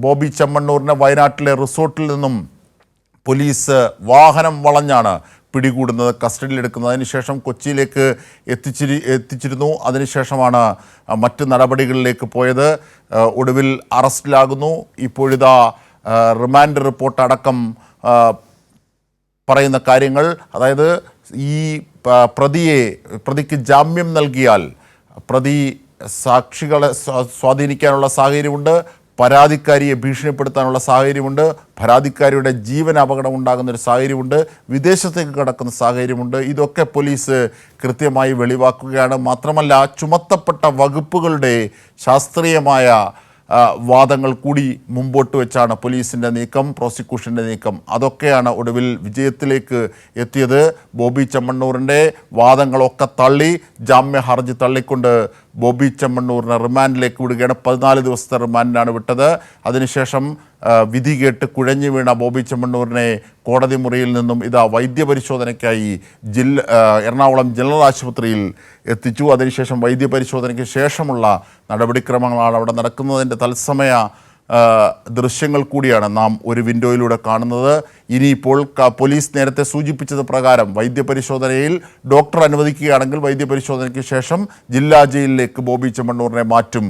ബോബി ചെമ്മണ്ണൂരിനെ വയനാട്ടിലെ റിസോർട്ടിൽ നിന്നും പോലീസ് വാഹനം വളഞ്ഞാണ് പിടികൂടുന്നത്, കസ്റ്റഡിയിലെടുക്കുന്നത്. അതിനുശേഷം കൊച്ചിയിലേക്ക് എത്തിച്ചിരുന്നു. അതിനുശേഷമാണ് മറ്റ് നടപടികളിലേക്ക് പോയത്. ഒടുവിൽ അറസ്റ്റിലാകുന്നു. ഇപ്പോഴിതാ റിമാൻഡ് റിപ്പോർട്ട് അടക്കം പറയുന്ന കാര്യങ്ങൾ, അതായത് ഈ പ്രതിക്ക് ജാമ്യം നൽകിയാൽ പ്രതി സാക്ഷികളെ സ്വാധീനിക്കാനുള്ള സാഹചര്യമുണ്ട്, പരാതിക്കാരിയെ ഭീഷണിപ്പെടുത്താനുള്ള സാഹചര്യമുണ്ട്, പരാതിക്കാരിയുടെ ജീവൻ അപകടം ഉണ്ടാകുന്നൊരു സാഹചര്യമുണ്ട്, വിദേശത്തേക്ക് കടക്കുന്ന സാഹചര്യമുണ്ട്. ഇതൊക്കെ പോലീസ് കൃത്യമായി വെളിവാക്കുകയാണ്. മാത്രമല്ല, ചുമത്തപ്പെട്ട വകുപ്പുകളുടെ ശാസ്ത്രീയമായ വാദങ്ങൾ കൂടി മുമ്പോട്ട് വെച്ചാണ് പോലീസിൻ്റെ നീക്കം, പ്രോസിക്യൂഷൻ്റെ നീക്കം. അതൊക്കെയാണ് ഒടുവിൽ വിജയത്തിലേക്ക് എത്തിയത്. ബോബി ചെമ്മണ്ണൂരിൻ്റെ വാദങ്ങളൊക്കെ തള്ളി, ജാമ്യ ഹർജി തള്ളിക്കൊണ്ട് ബോബി ചെമ്മണ്ണൂരിനെ റിമാൻഡിലേക്ക് വിടുകയാണ്. 14 ദിവസത്തെ റിമാൻഡിനാണ് വിട്ടത്. അതിനുശേഷം വിധി കേട്ട് കുഴഞ്ഞു വീണ ബോബി ചെമ്മണ്ണൂരിനെ കോടതി മുറിയിൽ നിന്നും ഇതാ വൈദ്യപരിശോധനയ്ക്കായി എറണാകുളം ജനറൽ ആശുപത്രിയിൽ എത്തിച്ചു. അതിനുശേഷം വൈദ്യപരിശോധനയ്ക്ക് ശേഷമുള്ള നടപടിക്രമങ്ങളാണ് അവിടെ നടക്കുന്നതിൻ്റെ തത്സമയ ദൃശ്യങ്ങൾ കൂടിയാണ് നാം ഒരു വിൻഡോയിലൂടെ കാണുന്നത്. ഇനിയിപ്പോൾ പോലീസ് നേരത്തെ സൂചിപ്പിച്ചത് പ്രകാരം വൈദ്യപരിശോധനയിൽ ഡോക്ടർ അനുവദിക്കുകയാണെങ്കിൽ വൈദ്യപരിശോധനയ്ക്ക് ശേഷം ജില്ലാ ജയിലിലേക്ക് ബോബി ചെമ്മണ്ണൂരിനെ മാറ്റും